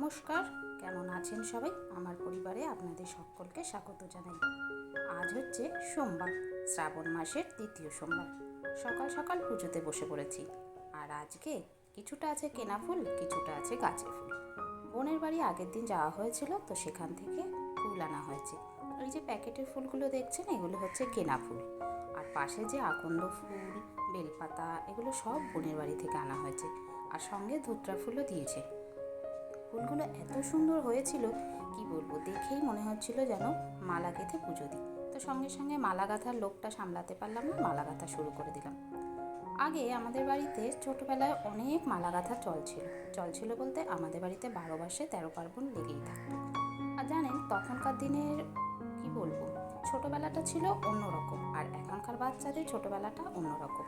নমস্কার, কেমন আছেন সবাই? আমার পরিবারে আপনাদের সকলকে স্বাগত জানাই। আজ হচ্ছে সোমবার, শ্রাবণ মাসের দ্বিতীয় সোমবার। সকাল সকাল পুজোতে বসে পড়েছি। আর আজকে কিছুটা আছে কেনা ফুল, কিছুটা আছে গাছের ফুল। বোনের বাড়ি আগের দিন যাওয়া হয়েছিল, তো সেখান থেকে ফুল আনা হয়েছে। ওই যে প্যাকেটের ফুলগুলো দেখছেন, এগুলো হচ্ছে কেনা ফুল। আর পাশে যে আকন্দ ফুল, বেলপাতা, এগুলো সব বোনের বাড়ি থেকে আনা হয়েছে। আর সঙ্গে ধুতরা ফুলও দিয়েছে। ফুলগুলো এত সুন্দর হয়েছিল, কি বলবো, দেখেই মনে হচ্ছিল যেন মালা গেঁথে পুজো দিই। তো সঙ্গে সঙ্গে মালা গাঁথার লোকটা সামলাতে পারলাম না, মালা গাঁথা শুরু করে দিলাম। আগে আমাদের বাড়িতে ছোটোবেলায় অনেক মালা গাঁথা চল ছিল বলতে আমাদের বাড়িতে 12 মাসে 13 পার্বণ লেগেই থাকতো। আর জানেন, তখনকার দিনের কি বলবো, ছোটোবেলাটা ছিল অন্যরকম, আর এখনকার বাচ্চাদের ছোটোবেলাটা অন্যরকম।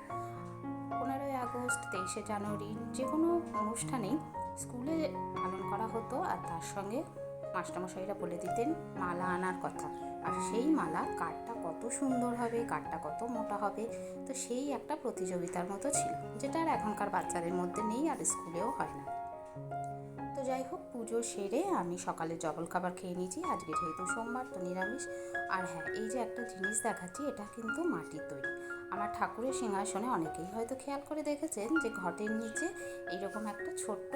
15ই আগস্ট, 23শে জানুয়ারি যে কোনো অনুষ্ঠানেই স্কুলে পালন করা হতো, আর তার সঙ্গে মাস্টারমশাইরা বলে দিতেন মালা আনার কথা। আর সেই মালা কাঠটা কত সুন্দর হবে, কাঠটা কত মোটা হবে, তো সেই একটা প্রতিযোগিতার মতো ছিল, যেটা আর এখনকার বাচ্চাদের মধ্যে নেই, আর স্কুলেও হয় না। তো যাই হোক, পুজো সেরে আমি সকালে জলখাবার খেয়ে নিয়েছি। আজকে যেহেতু সোমবার, তো নিরামিষ। আর হ্যাঁ, এই যে একটা জিনিস দেখাচ্ছি, এটা কিন্তু মাটির তৈরি। আমার ঠাকুরের সিংহাসনে অনেকেই হয়তো খেয়াল করে দেখেছেন যে ঘটের নিচে এইরকম একটা ছোট্ট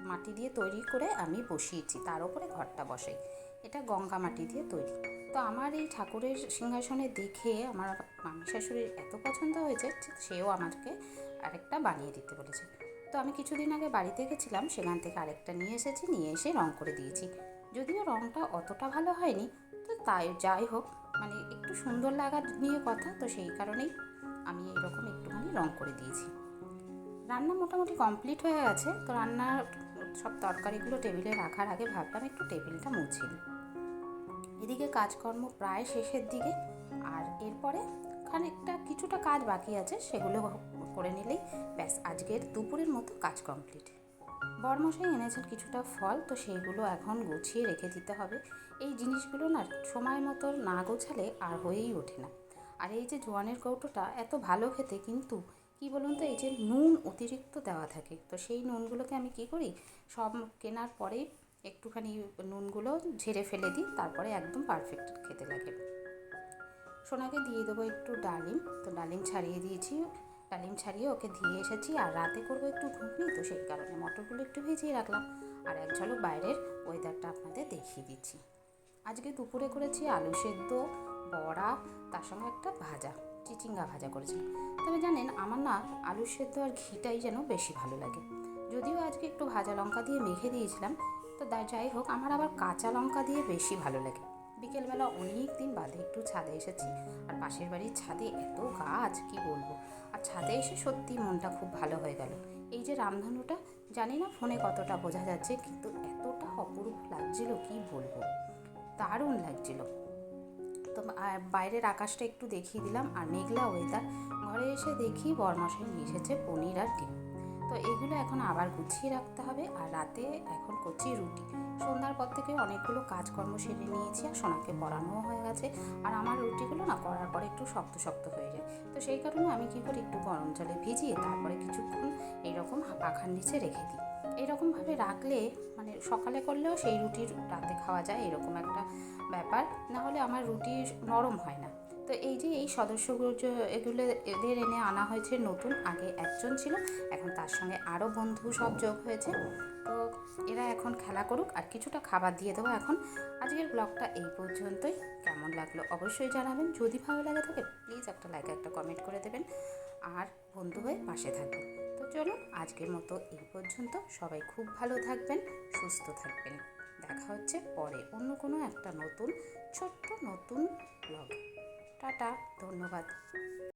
মাটি দিয়ে তৈরি করে আমি বসিয়েছি, তার উপরে ঘরটা বসাই। এটা গঙ্গা মাটি দিয়ে তৈরি। তো আমার এই ঠাকুরের সিংহাসনে দেখে আমার মামি শাশুড়ির এত পছন্দ হয়েছে, সেও আমাকে আরেকটা বানিয়ে দিতে বলেছে। তো আমি কিছুদিন আগে বাড়িতে গেছিলাম, সেখান থেকে আরেকটা নিয়ে এসে রং করে দিয়েছি। যদিও রংটা অতটা ভালো হয়নি, তো তাই যাই হোক, মানে একটু সুন্দর লাগার নিয়ে কথা, তো সেই কারণেই আমি এরকম একটুখানি রং করে দিয়েছি। রান্না মোটামুটি কমপ্লিট হয়ে গেছে। তো রান্নার সব তরকারিগুলো টেবিলে রাখার আগে ভাবলাম একটু টেবিলটা মুছে নিই। এদিকে কাজকর্ম প্রায় শেষের দিকে, আর এরপরে কিছুটা কাজ বাকি আছে, সেগুলো করে নিলেই ব্যাস, আজকের দুপুরের মতো কাজ কমপ্লিট। বরমশাই এনেছেন কিছুটা ফল, তো সেইগুলো এখন গুছিয়ে রেখে দিতে হবে। এই জিনিসগুলো না সময় মতো না গোছালে আর হয়েই ওঠে না। আর এই যে জোয়ানের কৌটোটা এত ভালো খেতে, কিন্তু কি বলুন তো, এই যে নুন অতিরিক্ত দেওয়া থাকে, তো সেই নুনগুলোকে আমি কি করি, সব কেনার পরেই একটুখানি নুনগুলো ঝেড়ে ফেলে দিই, তারপরে একদম পারফেক্ট খেতে লাগে। সোনাকে দিয়ে দেবো একটু ডালিম, তো ডালিম ছাড়িয়ে দিয়েছি, ডালিম ছাড়িয়ে ওকে দিয়ে এসেছি। আর রাতে করবো একটু ঘুগনি, তো সেই কারণে মটরগুলো একটু ভিজিয়ে রাখলাম। আর এক ঝলক বাইরের ওয়েদারটা আপনাদের দেখিয়ে দিচ্ছি। আজকে দুপুরে করেছি আলু সেদ্ধ, বড়া, তার সঙ্গে একটা ভাজা, চিচিঙ্গা ভাজা করেছিলাম। তবে জানেন, আমার না আলু সেদ্ধ আর ঘিটাই যেন বেশি ভালো লাগে। যদিও আজকে একটু ভাজা লঙ্কা দিয়ে মেখে দিয়েছিলাম, তো যাই হোক, আমার আবার কাঁচা লঙ্কা দিয়ে বেশি ভালো লাগে। বিকেলবেলা অনেক দিন বাদে একটু ছাদে এসেছি, আর পাশের বাড়ির ছাদে এত গাছ, কি বলবো। আর ছাদে এসে সত্যি মনটা খুব ভালো হয়ে গেল। এই যে রামধনুটা, জানি না ফোনে কতটা বোঝা যাচ্ছে, কিন্তু এতটা অপরূপ লাগছিল, কি বলবো, দারুণ লাগছিল। তো বাইরের আকাশটা একটু দেখিয়ে দিলাম, আর মেঘলা ওয়েদার। ঘরে এসে দেখি বরমশাই নিয়ে এসেছে পনির আর ডিম। তো এগুলো এখন আবার গুছিয়ে রাখতে হবে। আর রাতে এখন করছি রুটি। সন্ধ্যার পর থেকে অনেকগুলো কাজকর্ম সেরে নিয়েছি, আর সোনাকে পড়ানোও হয়ে গেছে। আর আমার রুটিগুলো না করার পরে একটু শক্ত শক্ত হয়ে যায়, তো সেই কারণে আমি কী করি, একটু গরম জলে ভিজিয়ে তারপরে কিছুক্ষণ এইরকম পাখার নিচে রেখে দিই। এইরকমভাবে রাখলে মানে সকালে করলেও সেই রুটির রাতে খাওয়া যায়, এরকম একটা ব্যাপার। না হলে আমার রুটি নরম হয় না। তো এই যে এই সদস্যগুলো এদের এনে আনা হয়েছে নতুন, আগে একজন ছিল, এখন তার সঙ্গে আরও বন্ধু সব যোগ হয়েছে। তো এরা এখন খেলা করুক, আর কিছুটা খাবার দিয়ে দেবো এখন। আজকের ব্লগটা এই পর্যন্তই। কেমন লাগলো অবশ্যই জানাবেন। যদি ভালো লাগে থাকে প্লিজ একটা লাইক, একটা কমেন্ট করে দেবেন, আর বন্ধু হয়ে পাশে থাকবেন। তো চলুন, আজকের মতো এই পর্যন্ত। সবাই খুব ভালো থাকবেন, সুস্থ থাকবেন। দেখা হচ্ছে পরে অন্য কোনো একটা নতুন ব্লগে। টাটা, ধন্যবাদ।